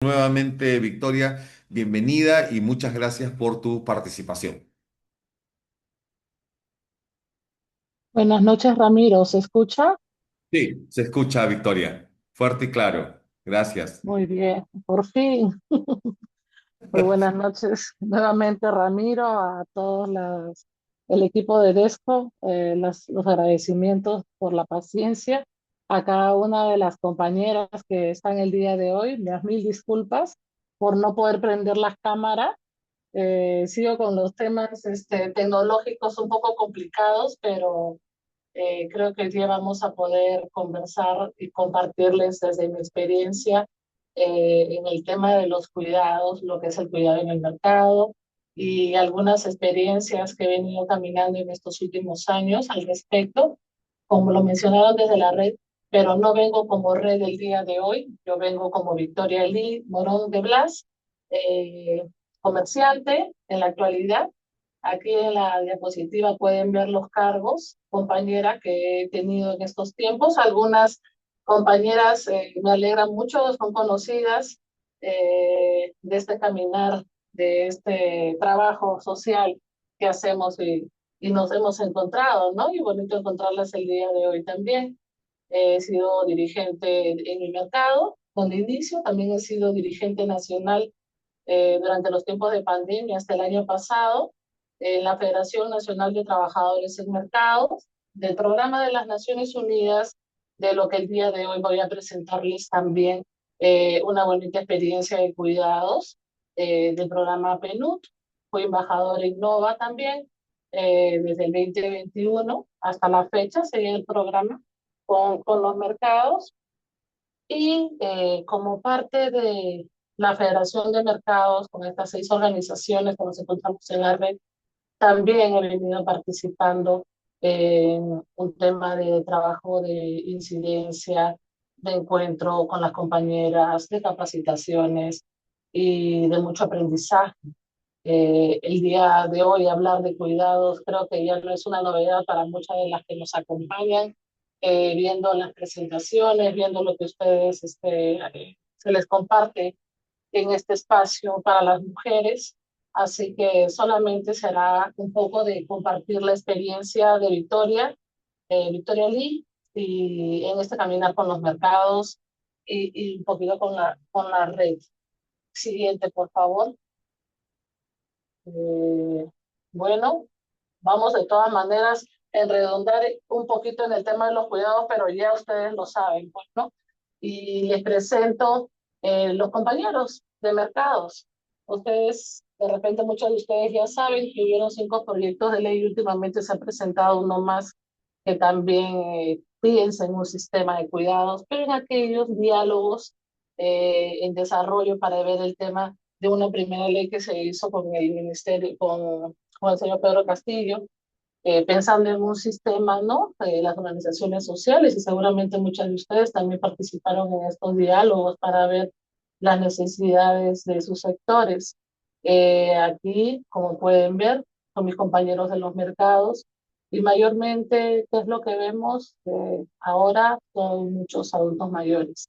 Nuevamente, Victoria, bienvenida y muchas gracias por tu participación. Buenas noches, Ramiro. ¿Se escucha? Sí, se escucha, Victoria. Fuerte y claro. Gracias. Muy bien, por fin. Muy buenas noches nuevamente, Ramiro, a el equipo de Desco, los agradecimientos por la paciencia. A cada una de las compañeras que están el día de hoy, las mil disculpas por no poder prender las cámaras. Sigo con los temas tecnológicos un poco complicados, pero creo que hoy día vamos a poder conversar y compartirles desde mi experiencia en el tema de los cuidados, lo que es el cuidado en el mercado y algunas experiencias que he venido caminando en estos últimos años al respecto, como lo mencionaron desde la red, pero no vengo como red el día de hoy, yo vengo como Victoria Lee Morón de Blas, eh, comerciante en la actualidad. Aquí en la diapositiva pueden ver los cargos, compañera, que he tenido en estos tiempos. Algunas compañeras me alegran mucho, son conocidas de este caminar, de este trabajo social que hacemos y nos hemos encontrado, ¿no? Y bonito encontrarlas el día de hoy también. He sido dirigente en mi mercado, con inicio, también he sido dirigente nacional durante los tiempos de pandemia hasta el año pasado en la Federación Nacional de Trabajadores en Mercados, del Programa de las Naciones Unidas, de lo que el día de hoy voy a presentarles también una bonita experiencia de cuidados del programa PNUD. Fui embajador en Innova también, desde el 2021 hasta la fecha, seguí el programa con los mercados y como parte de la Federación de Mercados, con estas 6 organizaciones que nos encontramos en la red, también he venido participando en un tema de trabajo de incidencia, de encuentro con las compañeras, de capacitaciones y de mucho aprendizaje. El día de hoy hablar de cuidados creo que ya no es una novedad para muchas de las que nos acompañan, viendo las presentaciones, viendo lo que ustedes se les comparte en este espacio para las mujeres. Así que solamente será un poco de compartir la experiencia de Victoria Lee, y en este caminar con los mercados y un poquito con la red. Siguiente, por favor. Eh, bueno, vamos de todas maneras a redondar un poquito en el tema de los cuidados, pero ya ustedes lo saben, pues, ¿no? Y les presento los compañeros de mercados. Ustedes, de repente, muchos de ustedes ya saben que hubieron 5 proyectos de ley y últimamente se ha presentado uno más que también piensa en un sistema de cuidados, pero en aquellos diálogos en desarrollo para ver el tema de una primera ley que se hizo con el ministerio, con el señor Pedro Castillo, pensando en un sistema, ¿no? Las organizaciones sociales y seguramente muchas de ustedes también participaron en estos diálogos para ver las necesidades de sus sectores. Aquí, como pueden ver, con mis compañeros de los mercados y mayormente, ¿qué es lo que vemos? Ahora son muchos adultos mayores.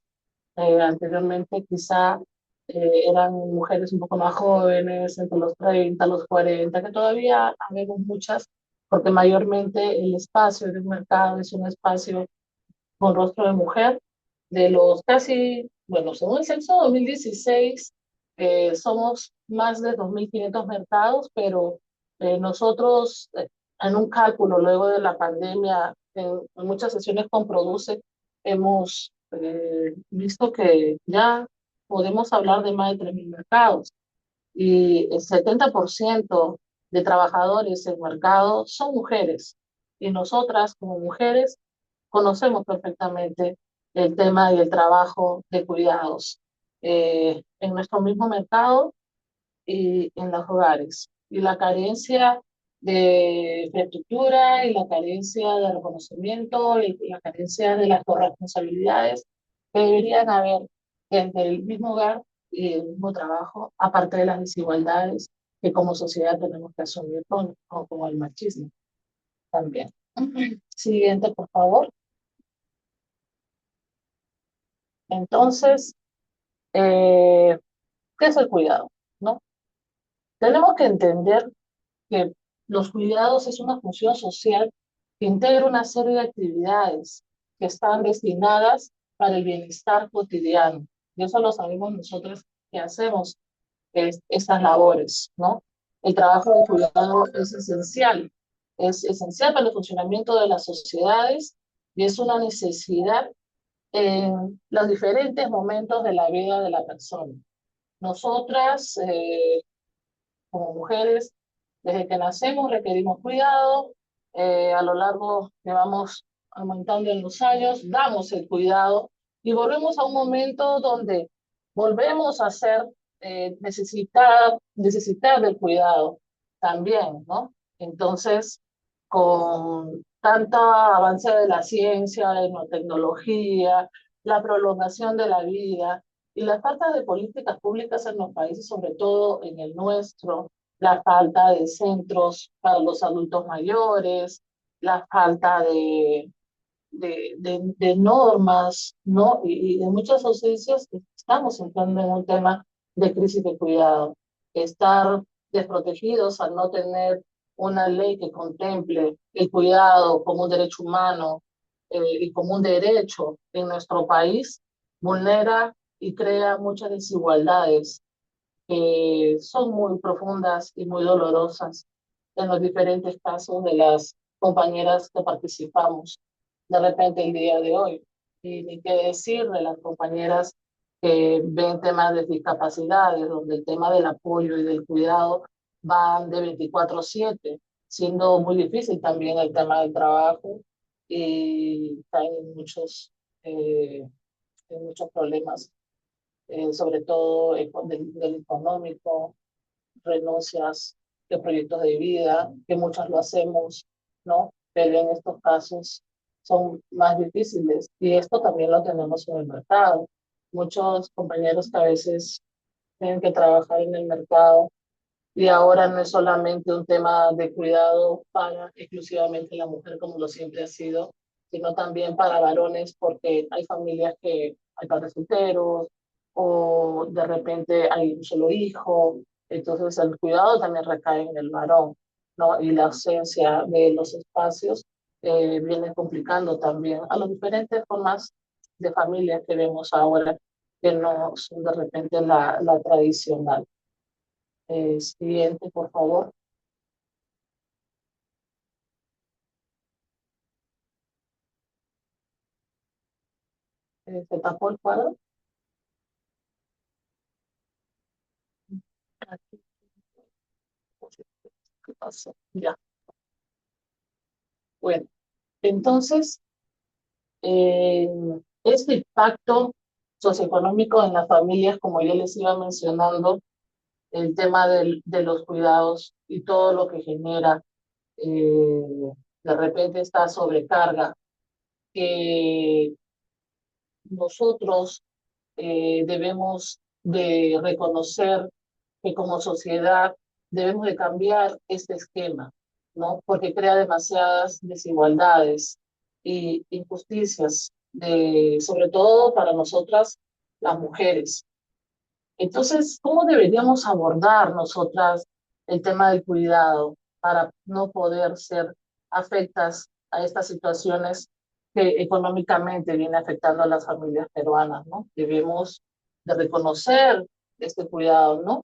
Anteriormente quizá eran mujeres un poco más jóvenes, entre los 30 los 40 que todavía habemos muchas, porque mayormente el espacio del mercado es un espacio con rostro de mujer. De los casi, bueno, según el censo 2016, somos más de 2.500 mercados, pero nosotros, en un cálculo luego de la pandemia, en muchas sesiones con Produce, hemos visto que ya podemos hablar de más de 3.000 mercados y el 70% de trabajadores en mercado son mujeres. Y nosotras, como mujeres, conocemos perfectamente el tema y el trabajo de cuidados en nuestro mismo mercado y en los hogares. Y la carencia de infraestructura y la carencia de reconocimiento y la carencia de las corresponsabilidades que deberían haber desde el mismo hogar y el mismo trabajo, aparte de las desigualdades que como sociedad tenemos que asumir con el machismo también. Siguiente, por favor. Entonces, ¿Qué es el cuidado? ¿No? Tenemos que entender que los cuidados es una función social que integra una serie de actividades que están destinadas para el bienestar cotidiano. Y eso lo sabemos nosotros que hacemos estas labores, ¿no? El trabajo de cuidado es esencial para el funcionamiento de las sociedades y es una necesidad en los diferentes momentos de la vida de la persona. Nosotras, como mujeres, desde que nacemos requerimos cuidado, a lo largo que vamos aumentando en los años, damos el cuidado y volvemos a un momento donde volvemos a ser necesitar del cuidado también, ¿no? Entonces, con tanta avance de la ciencia, de la tecnología, la prolongación de la vida y la falta de políticas públicas en los países, sobre todo en el nuestro, la falta de centros para los adultos mayores, la falta de normas, ¿no? Y de muchas ausencias, estamos entrando en un tema de crisis de cuidado. Estar desprotegidos al no tener una ley que contemple el cuidado como un derecho humano y como un derecho en nuestro país, vulnera y crea muchas desigualdades que son muy profundas y muy dolorosas en los diferentes casos de las compañeras que participamos de repente el día de hoy. Y ni qué decir de las compañeras que ven temas de discapacidades, donde el tema del apoyo y del cuidado van de 24/7, siendo muy difícil también el tema del trabajo y caen eh, en muchos problemas, sobre todo del económico, renuncias de proyectos de vida, que muchos lo hacemos, ¿no? Pero en estos casos son más difíciles y esto también lo tenemos en el mercado. Muchos compañeros que a veces tienen que trabajar en el mercado y ahora no es solamente un tema de cuidado para exclusivamente la mujer como lo siempre ha sido, sino también para varones porque hay familias que hay padres solteros o de repente hay un solo hijo, entonces el cuidado también recae en el varón, ¿no? Y la ausencia de los espacios viene complicando también a las diferentes formas de familias que vemos ahora que no son de repente la tradicional. Siguiente, por favor. Se tapó el cuadro. Aquí, ¿qué pasó? Ya. Bueno, entonces, eh, este impacto socioeconómico en las familias, como ya les iba mencionando, el tema de los cuidados y todo lo que genera de repente esta sobrecarga que nosotros debemos de reconocer que como sociedad debemos de cambiar este esquema, ¿no? Porque crea demasiadas desigualdades y injusticias, sobre todo para nosotras las mujeres. Entonces, ¿cómo deberíamos abordar nosotras el tema del cuidado para no poder ser afectas a estas situaciones que económicamente viene afectando a las familias peruanas, ¿no? Debemos de reconocer este cuidado, ¿no?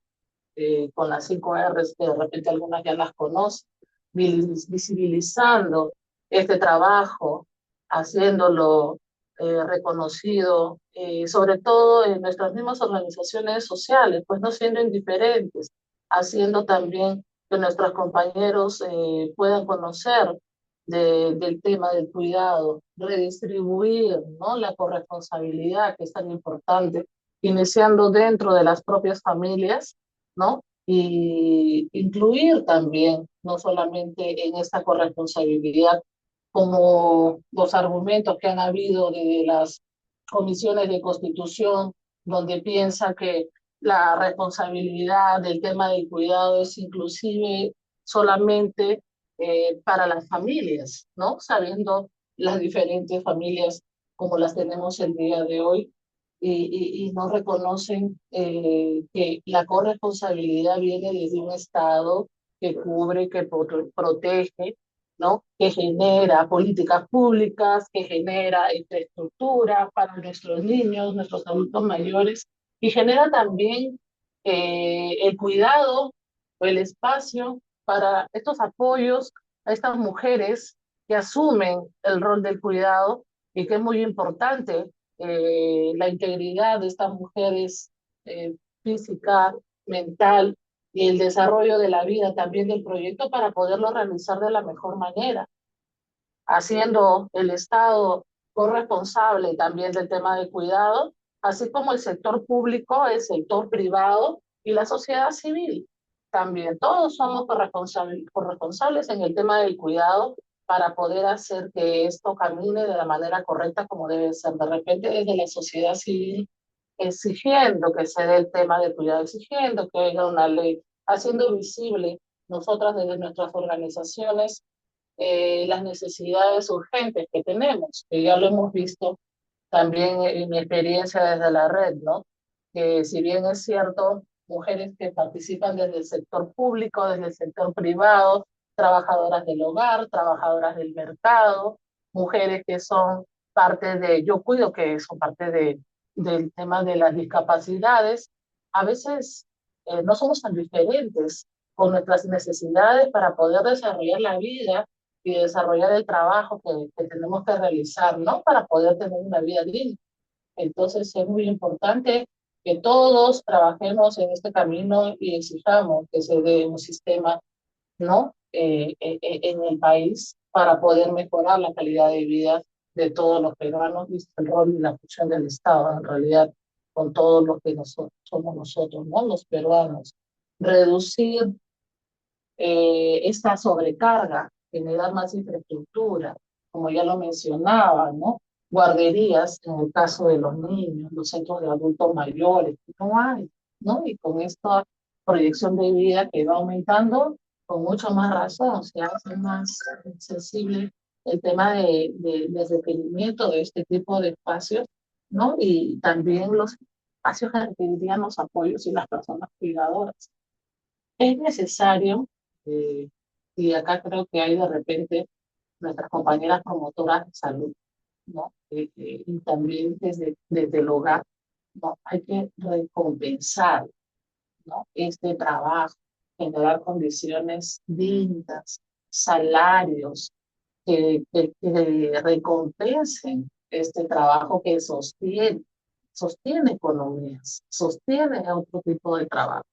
Con las 5 R's, que de repente algunas ya las conocen, visibilizando este trabajo, haciéndolo reconocido, sobre todo en nuestras mismas organizaciones sociales, pues no siendo indiferentes, haciendo también que nuestros compañeros puedan conocer del tema del cuidado, redistribuir, ¿no? La corresponsabilidad que es tan importante, iniciando dentro de las propias familias, ¿no? Y incluir también, no solamente en esta corresponsabilidad, como los argumentos que han habido de las comisiones de constitución, donde piensa que la responsabilidad del tema del cuidado es inclusive solamente para las familias, ¿no? Sabiendo las diferentes familias como las tenemos el día de hoy, y no reconocen que la corresponsabilidad viene desde un Estado que cubre, que protege, ¿no? Que genera políticas públicas, que genera infraestructura para nuestros niños, nuestros adultos mayores, y genera también el cuidado o el espacio para estos apoyos a estas mujeres que asumen el rol del cuidado y que es muy importante la integridad de estas mujeres física, mental y el desarrollo de la vida también del proyecto para poderlo realizar de la mejor manera, haciendo el Estado corresponsable también del tema de cuidado, así como el sector público, el sector privado y la sociedad civil. También todos somos corresponsables en el tema del cuidado para poder hacer que esto camine de la manera correcta como debe ser. De repente desde la sociedad civil exigiendo que se dé el tema del cuidado, exigiendo que haya una ley, haciendo visible nosotras desde nuestras organizaciones las necesidades urgentes que tenemos, que ya lo hemos visto también en mi experiencia desde la red, ¿no? Que si bien es cierto, mujeres que participan desde el sector público, desde el sector privado, trabajadoras del hogar, trabajadoras del mercado, mujeres que son parte de, yo cuido que son parte del tema de las discapacidades, a veces no somos tan diferentes con nuestras necesidades para poder desarrollar la vida y desarrollar el trabajo que tenemos que realizar, ¿no? Para poder tener una vida digna. Entonces es muy importante que todos trabajemos en este camino y exijamos que se dé un sistema, ¿no? En el país para poder mejorar la calidad de vida de todos los peruanos y el rol y la función del Estado, en realidad, con todos los que nosotros, somos nosotros, ¿no? Los peruanos. Reducir esta sobrecarga, generar más infraestructura, como ya lo mencionaba, ¿no? Guarderías, en el caso de los niños, los centros de adultos mayores, que no hay, ¿no? Y con esta proyección de vida que va aumentando, con mucho más razón, se hace más sensible el tema de requerimiento de este tipo de espacios, ¿no? Y también los espacios que requerirían los apoyos y las personas cuidadoras. Es necesario, eh, y acá creo que hay de repente nuestras compañeras promotoras de salud, ¿no? Y también desde el hogar, ¿no? Hay que recompensar, ¿no? Este trabajo, generar condiciones dignas, salarios que recompensen este trabajo que sostiene economías, sostiene otro tipo de trabajo.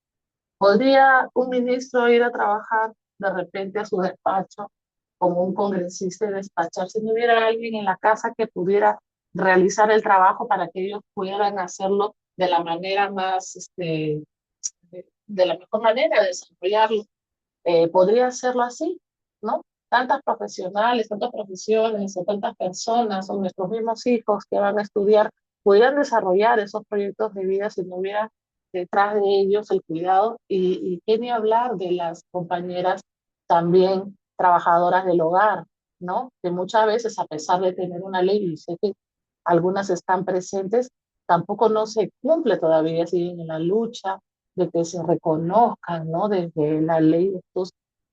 ¿Podría un ministro ir a trabajar de repente a su despacho como un congresista y despachar si no hubiera alguien en la casa que pudiera realizar el trabajo para que ellos pudieran hacerlo de la manera más, de la mejor manera de desarrollarlo? Podría hacerlo así, ¿no? Tantas profesionales, tantas profesiones o tantas personas o nuestros mismos hijos que van a estudiar pudieran desarrollar esos proyectos de vida si no hubiera detrás de ellos el cuidado y qué ni hablar de las compañeras también trabajadoras del hogar, ¿no? Que muchas veces a pesar de tener una ley, y sé que algunas están presentes, tampoco no se cumple todavía, siguen en la lucha de que se reconozcan, ¿no? Desde la ley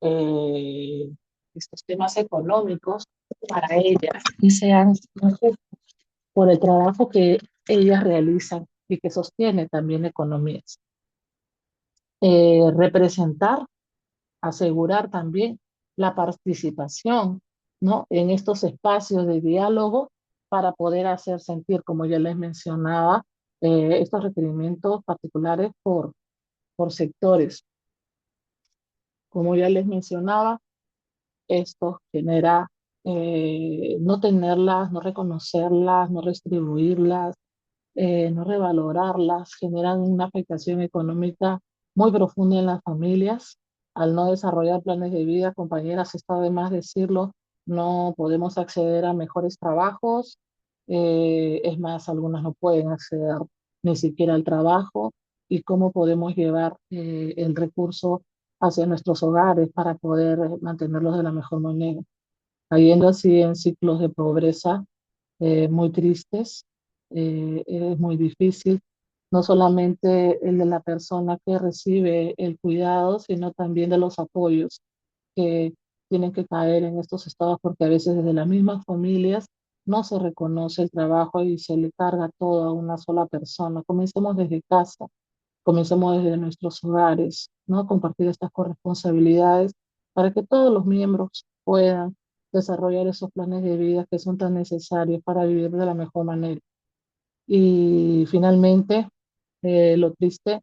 eh, estos temas económicos para ellas y sean justos por el trabajo que ellas realizan y que sostiene también economías. Representar, asegurar también la participación, ¿no? En estos espacios de diálogo para poder hacer sentir, como ya les mencionaba, estos requerimientos particulares por sectores. Como ya les mencionaba, esto genera no tenerlas, no reconocerlas, no distribuirlas, no revalorarlas, generan una afectación económica muy profunda en las familias. Al no desarrollar planes de vida, compañeras, está de más decirlo, no podemos acceder a mejores trabajos. Es más, algunas no pueden acceder ni siquiera al trabajo. ¿Y cómo podemos llevar el recurso hacia nuestros hogares para poder mantenerlos de la mejor manera? Cayendo así en ciclos de pobreza muy tristes es muy difícil, no solamente el de la persona que recibe el cuidado, sino también de los apoyos que tienen que caer en estos estados, porque a veces desde las mismas familias no se reconoce el trabajo y se le carga todo a una sola persona. Comencemos desde casa, comencemos desde nuestros hogares, ¿no? Compartir estas corresponsabilidades para que todos los miembros puedan desarrollar esos planes de vida que son tan necesarios para vivir de la mejor manera. Y finalmente, lo triste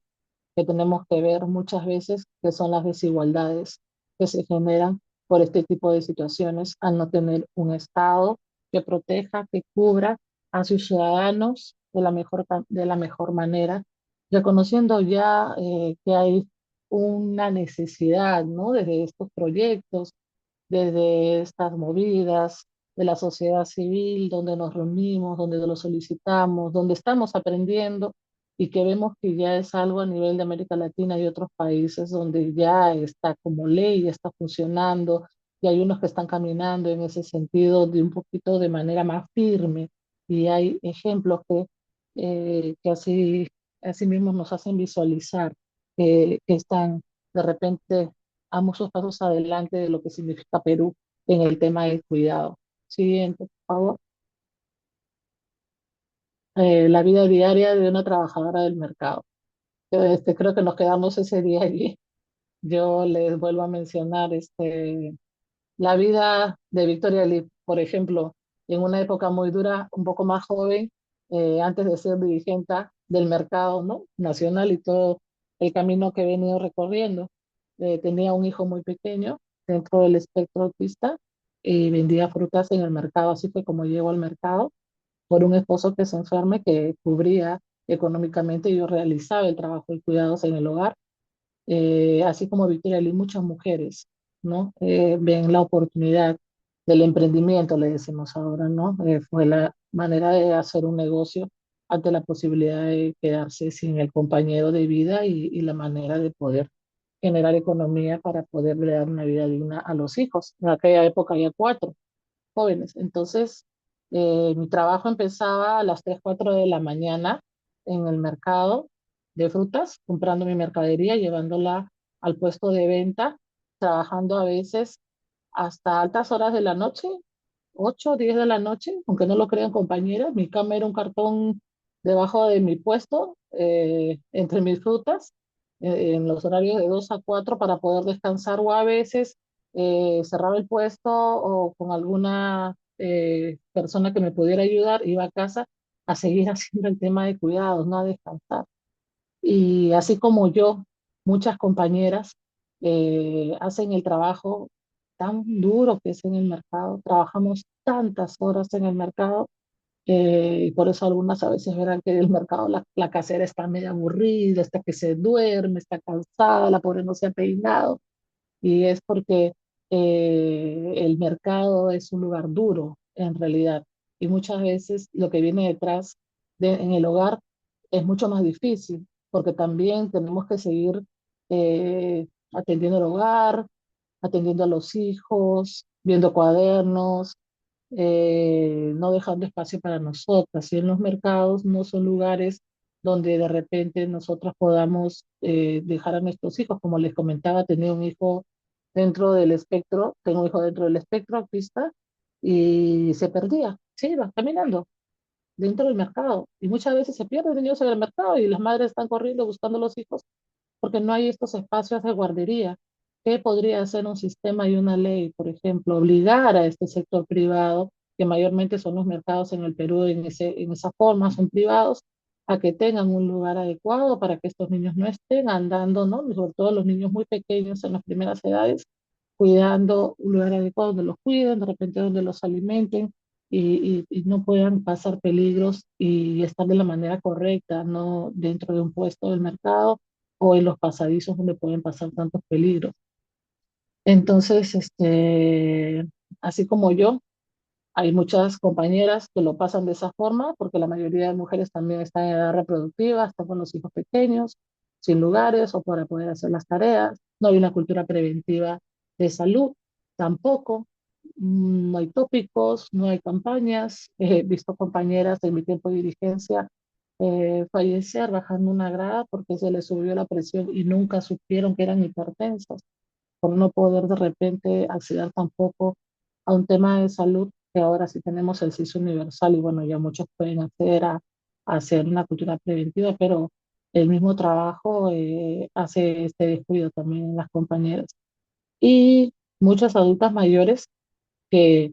que tenemos que ver muchas veces, que son las desigualdades que se generan por este tipo de situaciones al no tener un Estado que proteja, que cubra a sus ciudadanos de la mejor manera, reconociendo ya que hay una necesidad, ¿no? Desde estos proyectos, desde estas movidas de la sociedad civil, donde nos reunimos, donde lo solicitamos, donde estamos aprendiendo y que vemos que ya es algo a nivel de América Latina y otros países donde ya está como ley, ya está funcionando, y hay unos que están caminando en ese sentido de un poquito de manera más firme, y hay ejemplos que así mismo nos hacen visualizar que están de repente a muchos pasos adelante de lo que significa Perú en el tema del cuidado. Siguiente, por favor. La vida diaria de una trabajadora del mercado. Creo que nos quedamos ese día allí. Yo les vuelvo a mencionar la vida de Victoria Lee, por ejemplo, en una época muy dura, un poco más joven, antes de ser dirigente del mercado, ¿no? Nacional y todo el camino que he venido recorriendo. Tenía un hijo muy pequeño dentro del espectro autista y vendía frutas en el mercado. Así fue como llegó al mercado por un esposo que se enferme que cubría económicamente y yo realizaba el trabajo de cuidados en el hogar, así como Victoria Lee, muchas mujeres, ¿no? Ven la oportunidad del emprendimiento, le decimos ahora, ¿no? Fue la manera de hacer un negocio ante la posibilidad de quedarse sin el compañero de vida y la manera de poder generar economía para poder dar una vida digna a los hijos. En aquella época había cuatro jóvenes. Entonces, mi trabajo empezaba a las 3 4 de la mañana en el mercado de frutas, comprando mi mercadería, llevándola al puesto de venta, trabajando a veces hasta altas horas de la noche, 8 o 10 de la noche, aunque no lo crean compañeras. Mi cama era un cartón debajo de mi puesto, entre mis frutas, en los horarios de 2 a 4 para poder descansar, o a veces cerraba el puesto o con alguna persona que me pudiera ayudar, iba a casa a seguir haciendo el tema de cuidados, no a descansar. Y así como yo, muchas compañeras hacen el trabajo tan duro que es en el mercado, trabajamos tantas horas en el mercado, y por eso algunas a veces verán que el mercado, la casera está medio aburrida, está que se duerme, está cansada, la pobre no se ha peinado, y es porque el mercado es un lugar duro en realidad, y muchas veces lo que viene detrás en el hogar es mucho más difícil, porque también tenemos que seguir atendiendo el hogar, atendiendo a los hijos, viendo cuadernos, no dejando espacio para nosotras. Y en los mercados no son lugares donde de repente nosotros podamos dejar a nuestros hijos. Como les comentaba, tenía un hijo dentro del espectro, tengo un hijo dentro del espectro autista y se perdía, se iba caminando dentro del mercado. Y muchas veces se pierden niños en el mercado y las madres están corriendo buscando a los hijos porque no hay estos espacios de guardería. ¿Qué podría hacer un sistema y una ley, por ejemplo, obligar a este sector privado, que mayormente son los mercados en el Perú en esa forma, son privados, a que tengan un lugar adecuado para que estos niños no estén andando, ¿no? Sobre todo los niños muy pequeños en las primeras edades, cuidando un lugar adecuado donde los cuiden, de repente donde los alimenten y no puedan pasar peligros y estar de la manera correcta, no dentro de un puesto del mercado o en los pasadizos donde pueden pasar tantos peligros. Entonces, así como yo, hay muchas compañeras que lo pasan de esa forma, porque la mayoría de mujeres también están en edad reproductiva, están con los hijos pequeños, sin lugares o para poder hacer las tareas. No hay una cultura preventiva de salud tampoco. No hay tópicos, no hay campañas. He visto compañeras de mi tiempo de dirigencia fallecer bajando una grada porque se les subió la presión y nunca supieron que eran hipertensas, por no poder de repente acceder tampoco a un tema de salud que ahora sí tenemos el CIS universal y bueno, ya muchos pueden acceder a hacer una cultura preventiva, pero el mismo trabajo hace este descuido también en las compañeras. Y muchas adultas mayores que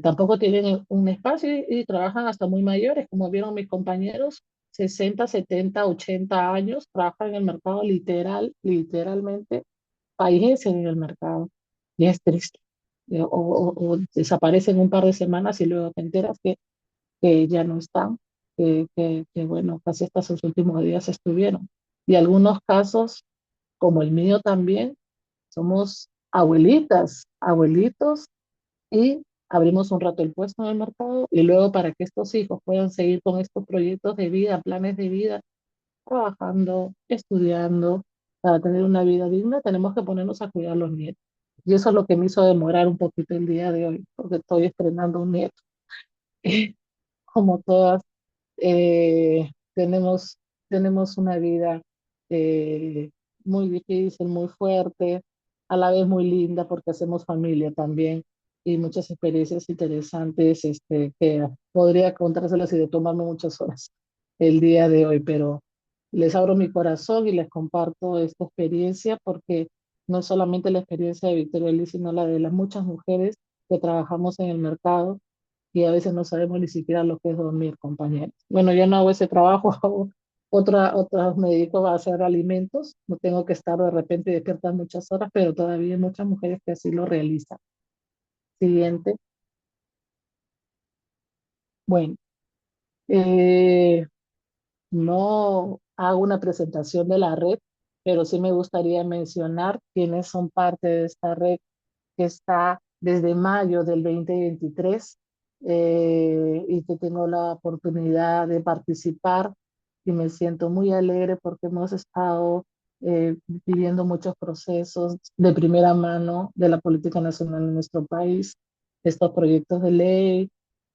tampoco tienen un espacio y trabajan hasta muy mayores, como vieron mis compañeros, 60 70 80 años, trabajan en el mercado literalmente, fallecen en el mercado. Y es triste. O desaparecen un par de semanas y luego te enteras que ya no están, que bueno, casi hasta sus últimos días estuvieron. Y algunos casos, como el mío también, somos abuelitas, abuelitos y abrimos un rato el puesto en el mercado y luego para que estos hijos puedan seguir con estos proyectos de vida, planes de vida, trabajando, estudiando, para tener una vida digna, tenemos que ponernos a cuidar a los nietos. Y eso es lo que me hizo demorar un poquito el día de hoy, porque estoy estrenando un nieto. Como todas tenemos, tenemos una vida eh, muy difícil, muy fuerte, a la vez muy linda porque hacemos familia también y muchas experiencias interesantes que podría contárselas y de tomarme muchas horas el día de hoy, pero les abro mi corazón y les comparto esta experiencia porque no solamente la experiencia de Victoria Liz, sino la de las muchas mujeres que trabajamos en el mercado y a veces no sabemos ni siquiera lo que es dormir, compañeros. Bueno, yo no hago ese trabajo, hago otra me dedico a hacer alimentos, no tengo que estar de repente despierta muchas horas, pero todavía hay muchas mujeres que así lo realizan. Siguiente. Bueno, eh, no hago una presentación de la red, pero sí me gustaría mencionar quiénes son parte de esta red que está desde mayo del 2023 y que tengo la oportunidad de participar y me siento muy alegre porque hemos estado viviendo muchos procesos de primera mano de la política nacional en nuestro país, estos proyectos de ley,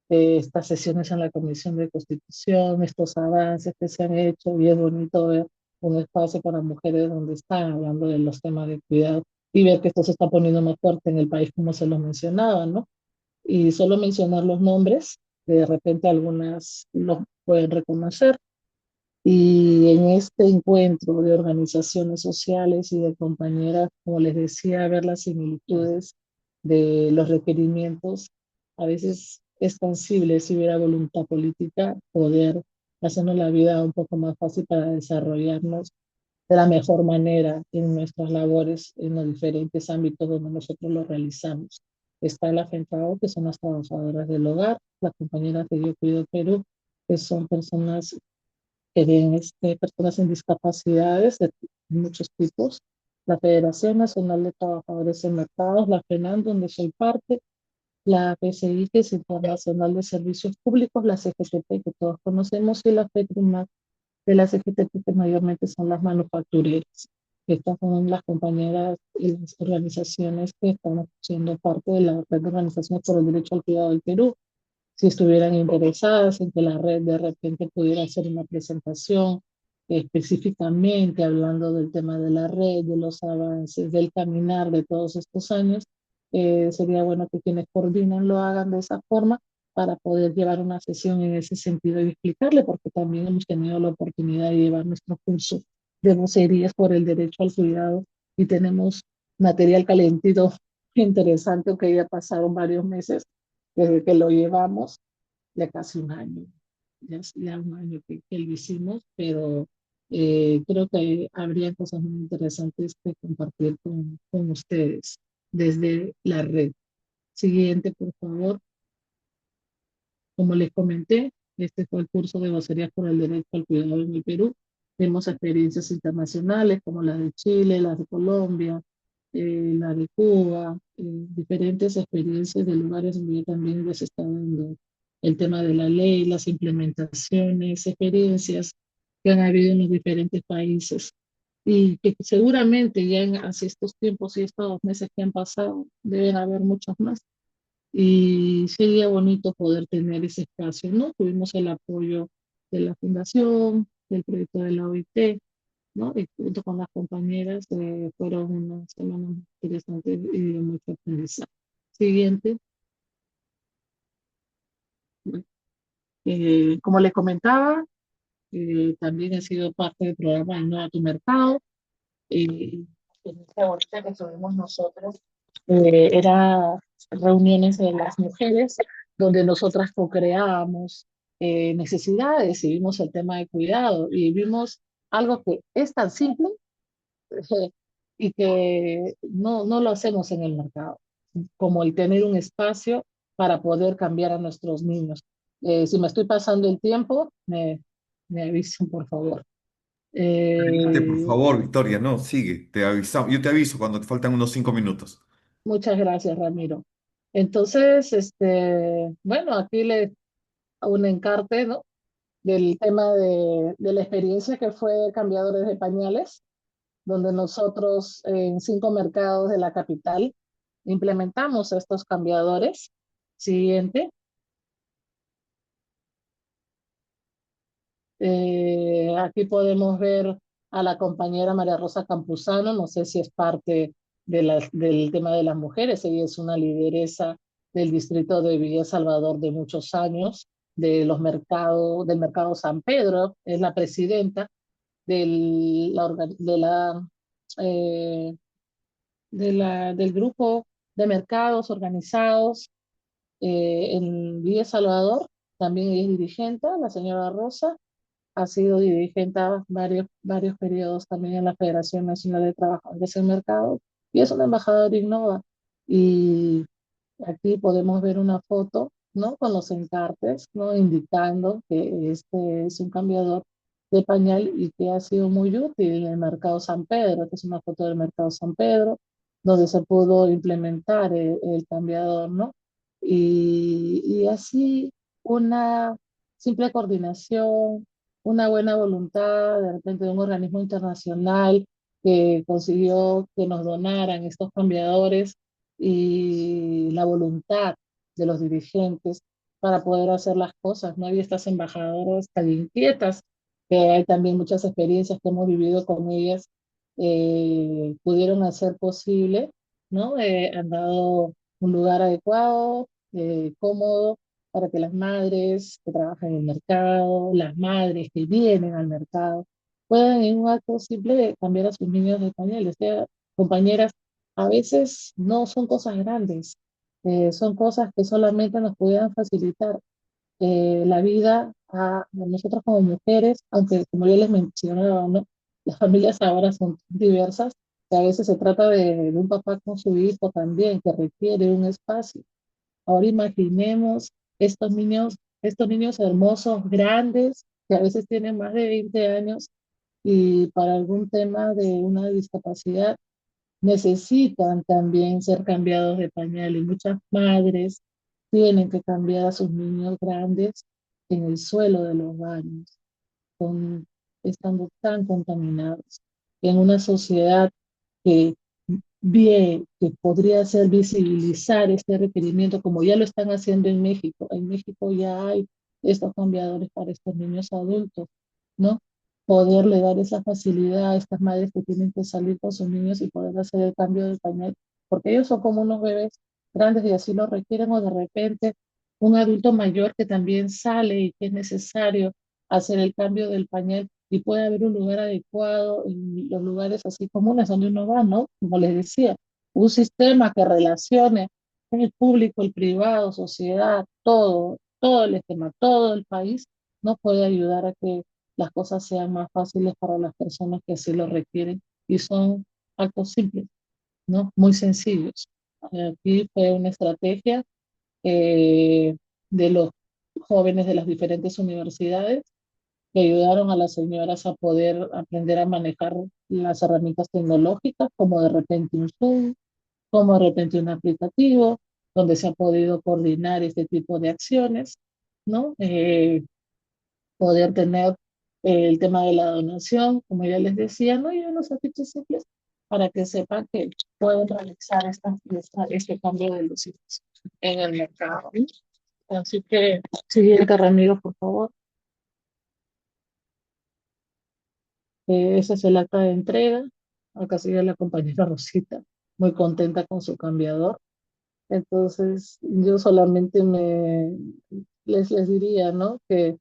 estas sesiones en la Comisión de Constitución, estos avances que se han hecho y es bonito ver un espacio para mujeres donde están hablando de los temas de cuidado y ver que esto se está poniendo más fuerte en el país como se lo mencionaba, ¿no? Y solo mencionar los nombres, que de repente algunas los pueden reconocer. Y en este encuentro de organizaciones sociales y de compañeras, como les decía, ver las similitudes de los requerimientos, a veces es tangible si hubiera voluntad política poder hacernos la vida un poco más fácil para desarrollarnos de la mejor manera en nuestras labores en los diferentes ámbitos donde nosotros lo realizamos. Está la FENTAO, que son las trabajadoras del hogar, las compañeras de Yo Cuido Perú, que son personas que ven personas en discapacidades de muchos tipos, la Federación Nacional de Trabajadores en Mercados, la FENAN, donde soy parte, la PCI, que es Internacional de Servicios Públicos, la CGTP, que todos conocemos, y la FETRIMAC, de la CGTP, que mayormente son las manufactureras. Estas son las compañeras y las organizaciones que están siendo parte de la red de organizaciones por el derecho al cuidado del Perú, si estuvieran interesadas en que la red de repente pudiera hacer una presentación específicamente hablando del tema de la red, de los avances, del caminar de todos estos años, sería bueno que quienes coordinan lo hagan de esa forma para poder llevar una sesión en ese sentido y explicarle, porque también hemos tenido la oportunidad de llevar nuestro curso de vocerías por el derecho al cuidado y tenemos material calentito interesante, aunque ya pasaron varios meses desde que lo llevamos, ya casi un año, ya un año que lo hicimos, pero creo que habría cosas muy interesantes que compartir con ustedes desde la red. Siguiente, por favor. Como les comenté, este fue el curso de vocerías por el derecho al cuidado en el Perú. Tenemos experiencias internacionales como la de Chile, la de Colombia, la de Cuba, diferentes experiencias de lugares donde yo también les está dando el tema de la ley, las implementaciones, experiencias que han habido en los diferentes países y que seguramente ya hacia estos tiempos y estos meses que han pasado deben haber muchos más. Y sería bonito poder tener ese espacio, ¿no? Tuvimos el apoyo de la Fundación, del proyecto de la OIT, ¿no? Y junto con las compañeras fueron unas semanas muy interesantes y de mucho aprendizaje. Siguiente, como le comentaba, también he sido parte del programa Innova tu Mercado. En esta bolsa que tuvimos nosotros, era reuniones de las mujeres donde nosotras co-creábamos necesidades y vimos el tema de cuidado y vimos algo que es tan simple y que no lo hacemos en el mercado, como el tener un espacio para poder cambiar a nuestros niños. Si me estoy pasando el tiempo, me avisan, por favor. Adelante, por Eh, favor, Victoria, no, sigue, te avisamos. Yo te aviso cuando te faltan unos 5 minutos. Muchas gracias, Ramiro. Entonces, bueno, aquí le un encarte, ¿no? Del tema de la experiencia que fue Cambiadores de Pañales, donde nosotros en 5 mercados de la capital implementamos estos cambiadores. Siguiente. Aquí podemos ver a la compañera María Rosa Campuzano, no sé si es parte del tema de las mujeres, ella es una lideresa del distrito de Villa Salvador de muchos años, del mercado San Pedro, es la presidenta del, la, orga- eh, del grupo de mercados organizados en Villa Salvador, también ella es dirigente, la señora Rosa ha sido dirigente a varios periodos también en la Federación Nacional de Trabajadores en Mercado y es una embajadora Innova. Y aquí podemos ver una foto, ¿no? Con los encartes, ¿no? Indicando que este es un cambiador de pañal y que ha sido muy útil en el Mercado San Pedro. Esta es una foto del Mercado San Pedro, donde se pudo implementar el cambiador, ¿no? Y así una simple coordinación, una buena voluntad de repente de un organismo internacional que consiguió que nos donaran estos cambiadores y la voluntad de los dirigentes para poder hacer las cosas, ¿no? Y estas embajadoras tan inquietas, que hay también muchas experiencias que hemos vivido con ellas, pudieron hacer posible, ¿no? Han dado un lugar adecuado, cómodo, para que las madres que trabajan en el mercado, las madres que vienen al mercado, puedan en un acto simple de cambiar a sus niños de pañales. O sea, compañeras, a veces no son cosas grandes, son cosas que solamente nos pudieran facilitar la vida a nosotros como mujeres, aunque como yo les mencionaba, ¿no? Las familias ahora son diversas, que a veces se trata de un papá con su hijo también, que requiere un espacio. Ahora imaginemos estos niños hermosos, grandes, que a veces tienen más de 20 años y para algún tema de una discapacidad necesitan también ser cambiados de pañal y muchas madres tienen que cambiar a sus niños grandes en el suelo de los baños, con, estando tan contaminados. En una sociedad que bien, que podría ser visibilizar este requerimiento, como ya lo están haciendo en México. En México ya hay estos cambiadores para estos niños adultos, ¿no? Poderle dar esa facilidad a estas madres que tienen que salir con sus niños y poder hacer el cambio de pañal, porque ellos son como unos bebés grandes y así lo requieren, o de repente un adulto mayor que también sale y que es necesario hacer el cambio del pañal y puede haber un lugar adecuado en los lugares así comunes donde uno va, ¿no? Como les decía, un sistema que relacione el público, el privado, sociedad, todo el esquema, todo el país, nos puede ayudar a que las cosas sean más fáciles para las personas que así lo requieren y son actos simples, ¿no? Muy sencillos. Aquí fue una estrategia eh, de los jóvenes de las diferentes universidades que ayudaron a las señoras a poder aprender a manejar las herramientas tecnológicas, como de repente un Zoom, como de repente un aplicativo, donde se ha podido coordinar este tipo de acciones, ¿no? Poder tener el tema de la donación, como ya les decía, ¿no? Y unos afiches simples para que sepan que pueden realizar este cambio de los hijos. en el mercado. Así que, siguiente, Ramiro, por favor. Ese es el acta de entrega. Acá sigue la compañera Rosita, muy contenta con su cambiador. Entonces, yo solamente les diría, ¿no? Que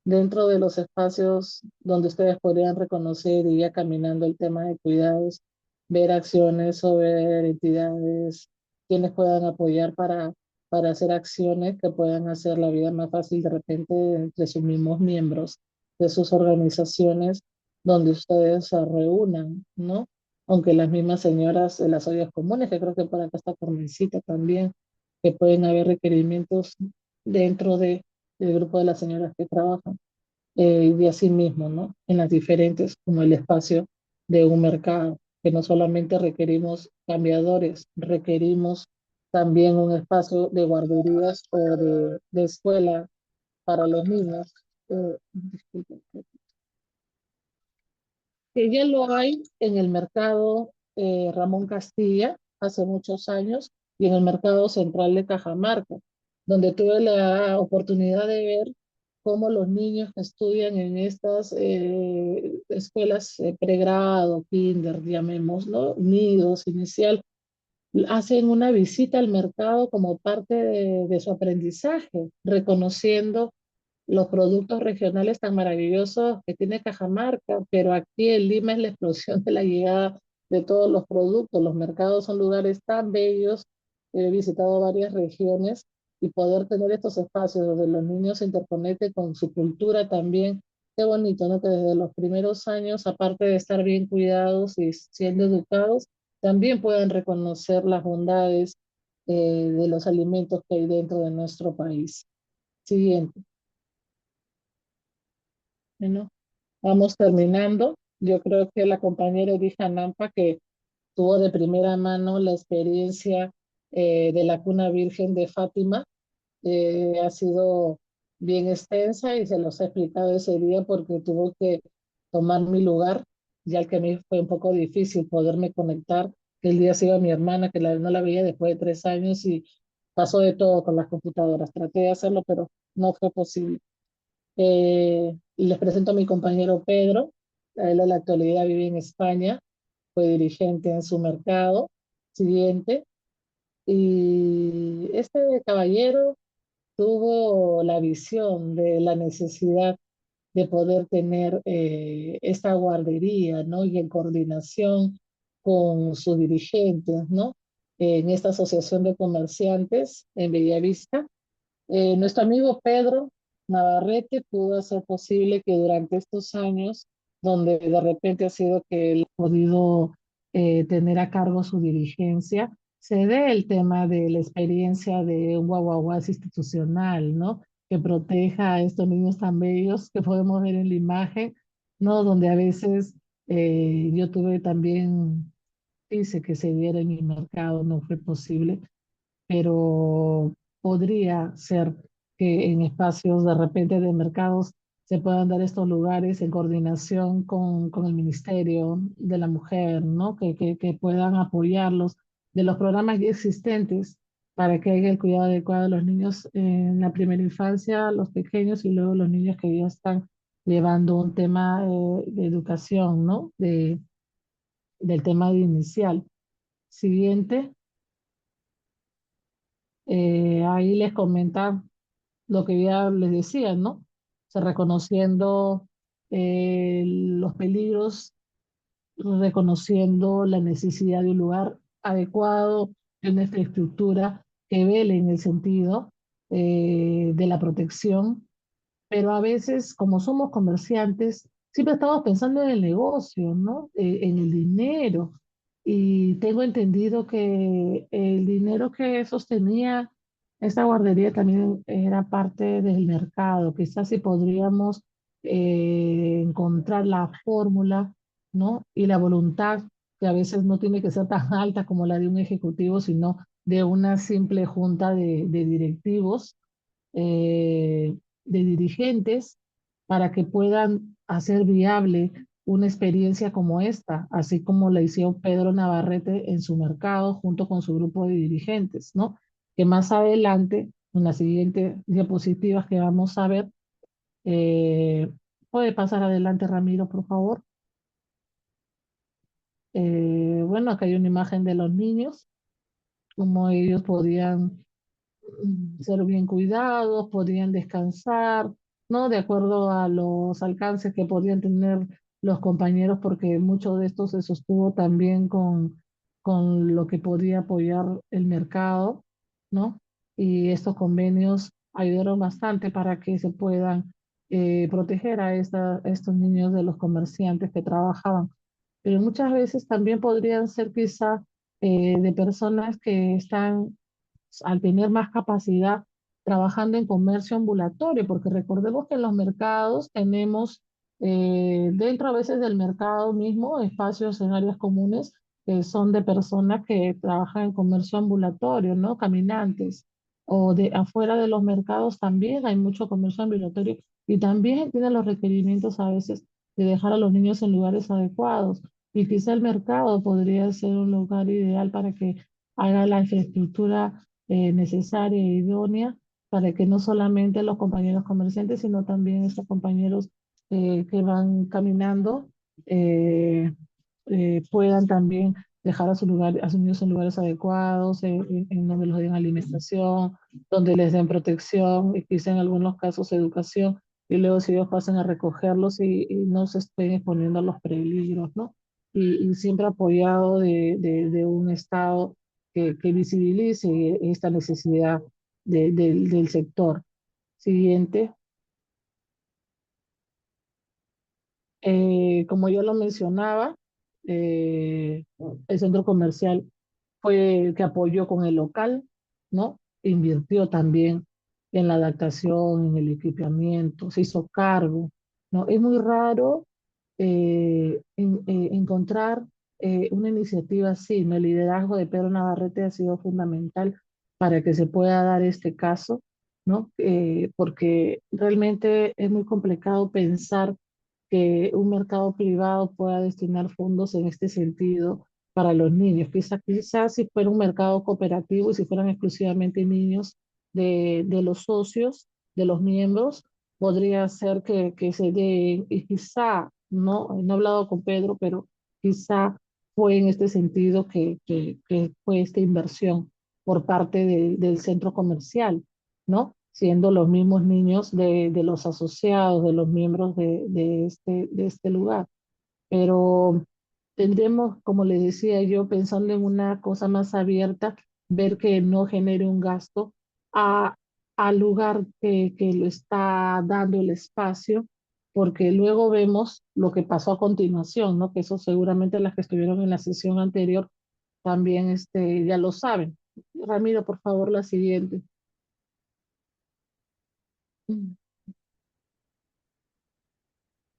dentro de los espacios donde ustedes podrían reconocer y ya caminando el tema de cuidados, ver acciones o ver entidades, quienes puedan apoyar para hacer acciones que puedan hacer la vida más fácil de repente entre sus mismos miembros de sus organizaciones donde ustedes se reúnan, ¿no? Aunque las mismas señoras de las ollas comunes, que creo que por acá está Carmencita también, que pueden haber requerimientos dentro del grupo de las señoras que trabajan y así mismo, ¿no? En las diferentes, como el espacio de un mercado, que no solamente requerimos cambiadores, requerimos también un espacio de guarderías o de escuela para los niños. Disculpen, que ya lo hay en el mercado Ramón Castilla hace muchos años y en el mercado central de Cajamarca, donde tuve la oportunidad de ver cómo los niños que estudian en estas escuelas pregrado, kinder, llamémoslo, nidos, inicial, hacen una visita al mercado como parte de su aprendizaje, reconociendo los productos regionales tan maravillosos que tiene Cajamarca, pero aquí en Lima es la explosión de la llegada de todos los productos. Los mercados son lugares tan bellos. He visitado varias regiones y poder tener estos espacios donde los niños se interconecten con su cultura también. Qué bonito, ¿no? Que desde los primeros años, aparte de estar bien cuidados y siendo educados, también puedan reconocer las bondades de los alimentos que hay dentro de nuestro país. Siguiente. Bueno, vamos terminando. Yo creo que la compañera Edith Nampa, que tuvo de primera mano la experiencia de la cuna virgen de Fátima, ha sido bien extensa y se los he explicado ese día porque tuvo que tomar mi lugar, ya que a mí fue un poco difícil poderme conectar. El día se iba mi hermana, que no la veía después de 3 años y pasó de todo con las computadoras. Traté de hacerlo, pero no fue posible. Les presento a mi compañero Pedro. Él en la actualidad vive en España, fue dirigente en su mercado. Siguiente. Y este caballero tuvo la visión de la necesidad de poder tener esta guardería, ¿no? Y en coordinación con sus dirigentes, ¿no? En esta asociación de comerciantes en Bellavista nuestro amigo Pedro Navarrete pudo hacer posible que durante estos años, donde de repente ha sido que él ha podido tener a cargo su dirigencia, se dé el tema de la experiencia de un guaguaguas institucional, ¿no? Que proteja a estos niños tan bellos que podemos ver en la imagen, ¿no? Donde a veces yo tuve también, dice que se diera en mi mercado, no fue posible pero podría ser que en espacios de repente de mercados se puedan dar estos lugares en coordinación con el Ministerio de la Mujer, ¿no? Que puedan apoyarlos de los programas ya existentes para que haya el cuidado adecuado de los niños en la primera infancia, los pequeños y luego los niños que ya están llevando un tema de educación, ¿no? Del tema de inicial. Siguiente. Ahí les comenta lo que ya les decía, ¿no? O sea, reconociendo los peligros, reconociendo la necesidad de un lugar adecuado, de una infraestructura que vele en el sentido de la protección, pero a veces, como somos comerciantes, siempre estamos pensando en el negocio, ¿no? En el dinero. Y tengo entendido que el dinero que sostenía esta guardería también era parte del mercado. Quizás si podríamos encontrar la fórmula, ¿no? Y la voluntad, que a veces no tiene que ser tan alta como la de un ejecutivo, sino de una simple junta de directivos de dirigentes para que puedan hacer viable una experiencia como esta, así como la hizo Pedro Navarrete en su mercado junto con su grupo de dirigentes, ¿no? que más adelante, en las siguientes diapositivas que vamos a ver, eh, puede pasar adelante Ramiro, por favor. Bueno, acá hay una imagen de los niños, cómo ellos podían ser bien cuidados, podían descansar, ¿no? De acuerdo a los alcances que podían tener los compañeros, porque mucho de esto se sostuvo también con lo que podía apoyar el mercado, ¿no? Y estos convenios ayudaron bastante para que se puedan proteger a estos niños de los comerciantes que trabajaban. Pero muchas veces también podrían ser quizá de personas que están al tener más capacidad trabajando en comercio ambulatorio, porque recordemos que en los mercados tenemos dentro a veces del mercado mismo espacios en áreas comunes que son de personas que trabajan en comercio ambulatorio, ¿no? Caminantes. O de afuera de los mercados también hay mucho comercio ambulatorio y también tienen los requerimientos a veces de dejar a los niños en lugares adecuados. Y quizá el mercado podría ser un lugar ideal para que haga la infraestructura necesaria e idónea para que no solamente los compañeros comerciantes, sino también estos compañeros que van caminando eh, puedan también dejar a, su lugar, a sus niños en lugares adecuados, en donde los den alimentación, donde les den protección y quizá en algunos casos educación, y luego si ellos pasan a recogerlos y no se estén exponiendo a los peligros, ¿no? Y siempre apoyado de un Estado que visibilice esta necesidad del sector. Siguiente. Como yo lo mencionaba, eh, el centro comercial fue el que apoyó con el local, ¿no? Invirtió también en la adaptación, en el equipamiento, se hizo cargo, ¿no? Es muy raro encontrar una iniciativa así, ¿no? El liderazgo de Pedro Navarrete ha sido fundamental para que se pueda dar este caso, ¿no? Porque realmente es muy complicado pensar que un mercado privado pueda destinar fondos en este sentido para los niños. Quizás si fuera un mercado cooperativo y si fueran exclusivamente niños de los socios, de los miembros, podría ser que se dé, y quizá, no he hablado con Pedro, pero quizá fue en este sentido que fue esta inversión por parte del centro comercial, ¿no? Siendo los mismos niños de los asociados, de los miembros de este lugar. Pero tendremos, como le decía yo, pensando en una cosa más abierta, ver que no genere un gasto a, al lugar que lo está dando el espacio, porque luego vemos lo que pasó a continuación, ¿no? Que eso seguramente las que estuvieron en la sesión anterior también ya lo saben. Ramiro, por favor, la siguiente. Mm,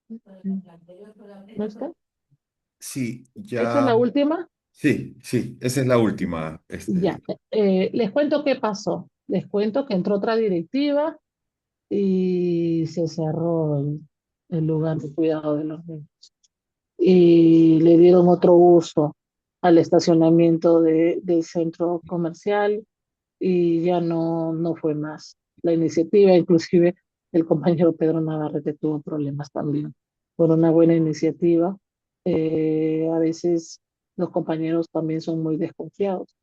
mm. ¿No está? Sí, ¿Esa es ya, la última? sí, sí, esa es la última. Ya. Les cuento qué pasó. Les cuento que entró otra directiva y se cerró el lugar de cuidado de los niños. Y le dieron otro uso al estacionamiento del centro comercial y ya no fue más. La iniciativa, inclusive el compañero Pedro Navarrete tuvo problemas también por una buena iniciativa. A veces los compañeros también son muy desconfiados.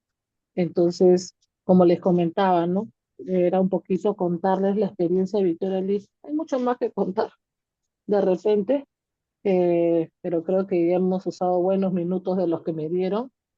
Entonces, como les comentaba, ¿no? Era un poquito contarles la experiencia de Victoria Liz. Hay mucho más que contar de repente, pero creo que ya hemos usado buenos minutos de los que me dieron